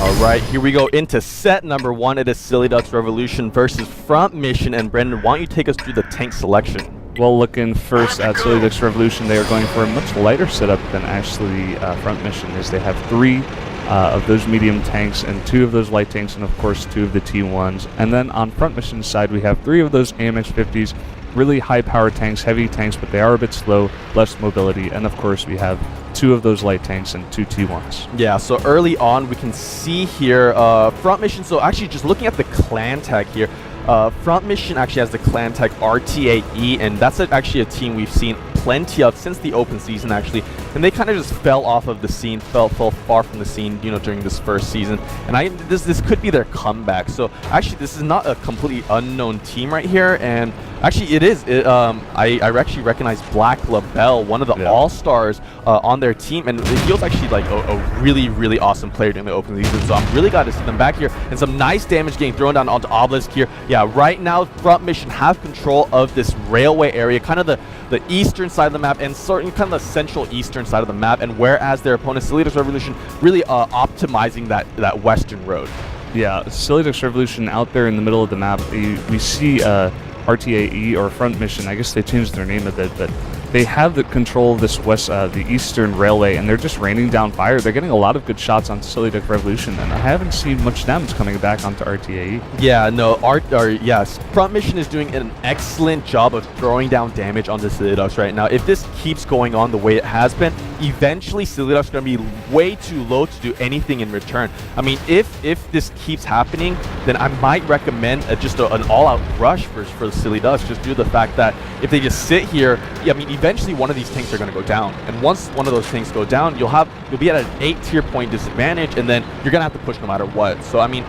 All right, here we go into set number 1. It is Silly Ducks Revolution versus Front Mission. And Brendan, why don't you take us through the tank selection? Well, looking first at Silly Ducks Revolution, they are going for a much lighter setup than actually Front Mission, as they have 3 of those medium tanks and 2 of those light tanks, and of course 2 of the T1s. And then on Front Mission's side, we have 3 of those AMX-50s, really high power tanks, heavy tanks, but they are a bit slow, less mobility, and of course we have 2 of those light tanks and 2 T1s. Yeah, so early on we can see here Front Mission, so actually just looking at the clan tag here, Front Mission actually has the clan tag RTAE, and that's actually a team we've seen plenty of since the open season actually, and they kind of just fell off of the scene, fell far from the scene, you know, during this first season, and this could be their comeback. So actually this is not a completely unknown team right here, and actually it is. I actually recognize Black LaBelle, one of the all-stars on their team, and he was actually like a really awesome player during the open season, so I'm really glad to see them back here, and some nice damage getting thrown down onto Obelisk here. Yeah, right now Front Mission have control of this railway area, kind of the eastern side of the map, and certain kind of the central eastern side of the map, and whereas their opponent Silly Ducks Revolution really optimizing that western road. Yeah, Silly Ducks Revolution out there in the middle of the map, we see RTAE, or Front Mission, I guess they changed their name a bit, but they have the control of this the eastern railway, and they're just raining down fire. They're getting a lot of good shots on Silly Duck Revolution, and I haven't seen much damage coming back onto RTAE. Yeah, no, yes, Front Mission is doing an excellent job of throwing down damage on the Silly Ducks right now. If this keeps going on the way it has been, eventually Silly Ducks are going to be way too low to do anything in return. I mean, if this keeps happening, then I might recommend just an all-out rush for the Silly Ducks, just due to the fact that if they just sit here, yeah, I mean, eventually one of these tanks are going to go down, and once one of those tanks go down, you'll be at an 8 tier point disadvantage, and then you're going to have to push no matter what. So I mean,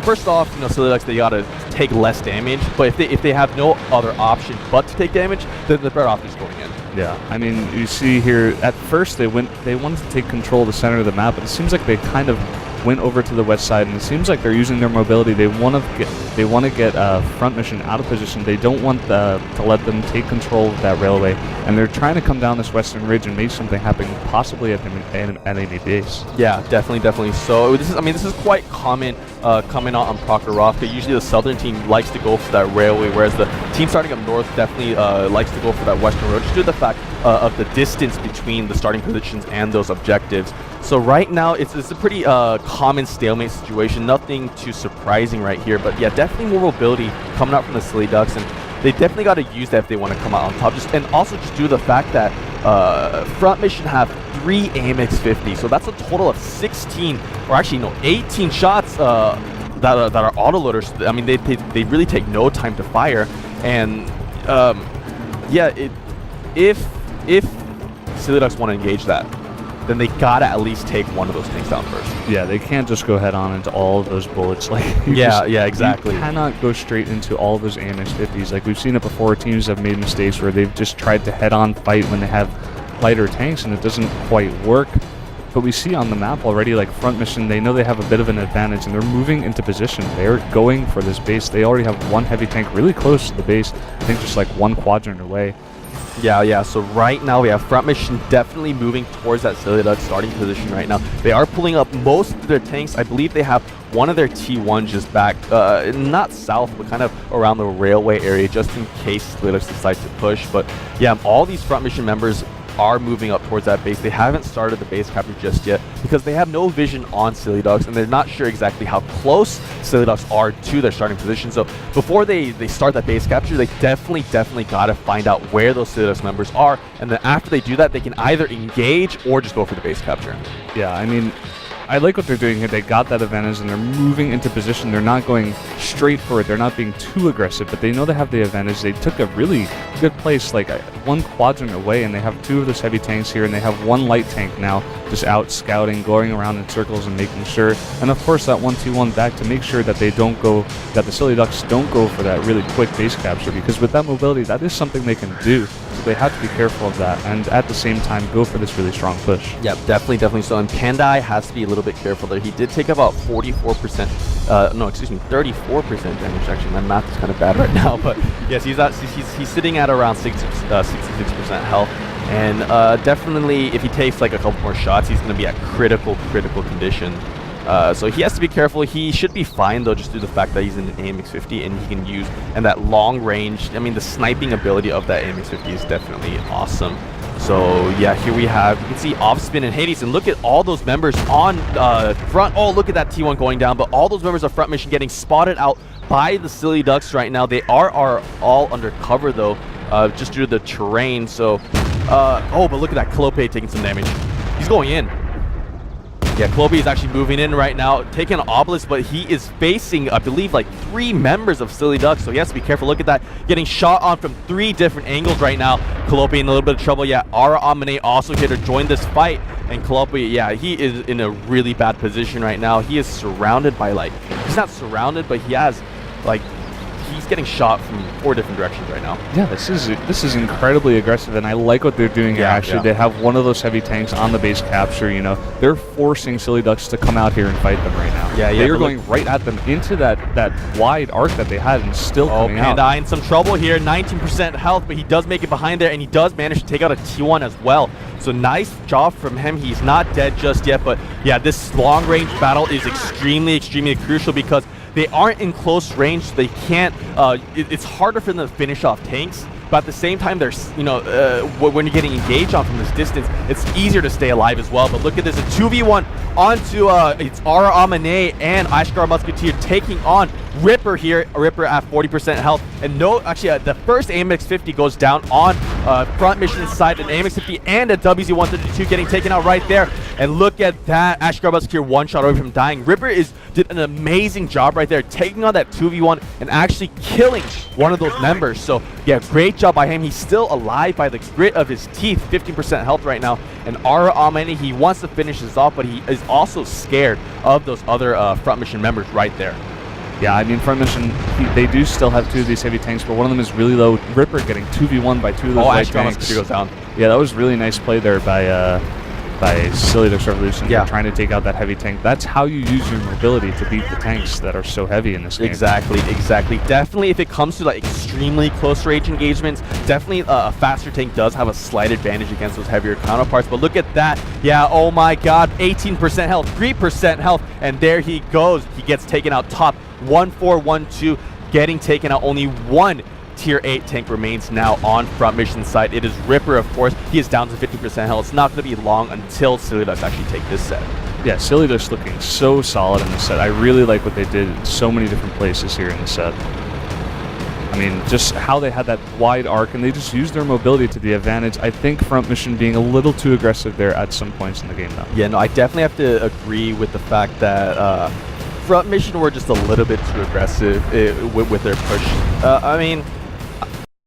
first off, you know, Silly Ducks, they got to take less damage, but if they have no other option but to take damage, then they're better off just going in. Yeah, I mean, you see here, at first they wanted to take control of the center of the map, but it seems like they kind of went over to the west side, and it seems like they're using their mobility. They want to get Front Mission out of position. They don't want to let them take control of that railway, and they're trying to come down this western ridge and make something happen, possibly at enemy base. Yeah, definitely. So this is quite common coming out on Prokhorovka. Usually the southern team likes to go for that railway, whereas the team starting up north definitely likes to go for that western road, just due to the fact of the distance between the starting positions and those objectives. So right now it's a pretty common stalemate situation, nothing too surprising right here, but yeah, definitely more mobility coming out from the Silly Ducks, and they definitely got to use that if they want to come out on top. And also just due to the fact that Front Mission have 3 AMX-50, so that's a total of 16, or actually no, 18 shots that are autoloaders. I mean, they really take no time to fire, and yeah, if Silly Ducks want to engage that, then they gotta at least take one of those tanks down first. Yeah, they can't just go head on into all of those bullets. Like yeah, exactly. You cannot go straight into all of those AMX-50s. Like, we've seen it before. Teams have made mistakes where they've just tried to head-on fight when they have lighter tanks, and it doesn't quite work. But we see on the map already, like, Front Mission, they know they have a bit of an advantage, and they're moving into position. They're going for this base. They already have 1 heavy tank really close to the base. I think just like 1 quadrant away. Yeah, so right now we have Front Mission definitely moving towards that Silly Ducks starting position right now. They are pulling up most of their tanks. I believe they have one of their T1s just back, not south, but kind of around the railway area, just in case Silly Ducks decides to push. But yeah, all these Front Mission members are moving up towards that base. They haven't started the base capture just yet because they have no vision on Silly Ducks, and they're not sure exactly how close Silly Ducks are to their starting position. So before they start that base capture, they definitely gotta find out where those Silly Ducks members are, and then after they do that, they can either engage or just go for the base capture. Yeah, I mean, I like what they're doing here. They got that advantage, and they're moving into position. They're not going straight for it. They're not being too aggressive, but they know they have the advantage. They took a really good place, like 1 quadrant away, and they have 2 of those heavy tanks here, and they have 1 light tank now just out scouting, going around in circles and making sure. And of course that 1 T1 back to make sure that they don't go, that the Silly Ducks don't go for that really quick base capture, because with that mobility, that is something they can do. So they have to be careful of that, and at the same time go for this really strong push. Yep, definitely so. And Pandai has to be a little bit careful there. He did take about 44%, no, excuse me, 34% damage. Actually, my math is kind of bad right now, but yes, he's sitting at around 66% health. And definitely, if he takes like a couple more shots, he's going to be at critical condition. So he has to be careful. He should be fine though, just due to the fact that he's in an AMX-50 and he can use, and that long range, I mean the sniping ability of that AMX-50 is definitely awesome. So yeah, here we have, you can see Offspin and Hades, and look at all those members on front. Oh, look at that T1 going down, but all those members of Front Mission getting spotted out by the Silly Ducks right now. They are all under cover though, just due to the terrain. So, oh, but look at that, Clope taking some damage. He's going in. Yeah, Clope is actually moving in right now, taking an Obelisk, but he is facing, I believe, like 3 members of Silly Ducks, so he has to be careful. Look at that, getting shot on from 3 different angles right now. Clope in a little bit of trouble. Yeah, Ara Amane also here to join this fight, and Clope, yeah, he is in a really bad position right now. He is surrounded by, like, he's not surrounded, but he has, like, he's getting shot from 4 different directions right now. Yeah, this is incredibly aggressive, and I like what they're doing here. Actually, they have one of those heavy tanks on the base capture. You know, they're forcing Silly Ducks to come out here and fight them right now. Yeah, they are going right at them into that wide arc that they had, and still coming out. Panda in some trouble here, 19% health, but he does make it behind there, and he does manage to take out a T1 as well. So nice job from him. He's not dead just yet, but yeah, this long range battle is extremely crucial because they aren't in close range, so they can't, it's harder for them to finish off tanks, but at the same time, there's, you know, when you're getting engaged on from this distance, it's easier to stay alive as well. But look at this, a 2v1 onto, it's Ara Amane and Ashgar Musketeer taking on Ripper here, Ripper at 40% health. And no, actually, the first AMX-50 goes down on Front Mission side, an AMX-50 and a WZ-132 getting taken out right there. And look at that, Ashgar Musketeer one shot away from dying. Ripper did an amazing job right there, taking on that 2v1 and actually killing one of those members. So yeah, great job by him. He's still alive by the grit of his teeth, 15% health right now. And Ara Amane, he wants to finish this off, but he is also scared of those other Front Mission members right there. Yeah, I mean, Front Mission, they do still have 2 of these heavy tanks, but one of them is really low. Ripper getting 2v1 by 2 of those light tanks. Goes down. Yeah, that was really nice play there by Silly Ducks Revolution for trying to take out that heavy tank. That's how you use your mobility to beat the tanks that are so heavy in this game. Exactly. Definitely, if it comes to like extremely close range engagements, definitely a faster tank does have a slight advantage against those heavier counterparts. But look at that. Yeah, oh my god, 18% health, 3% health, and there he goes. He gets taken out top. 1-4-1-2, getting taken out. Only 1 Tier 8 tank remains now on Front Mission side. It is Ripper, of course. He is down to 50% health. It's not going to be long until Silly Ducks actually take this set. Yeah, Silly Ducks looking so solid in this set. I really like what they did in so many different places here in the set. I mean, just how they had that wide arc, and they just used their mobility to the advantage. I think Front Mission being a little too aggressive there at some points in the game, though. Yeah, no, I definitely have to agree with the fact that Front Mission were just a little bit too aggressive with their push. I mean,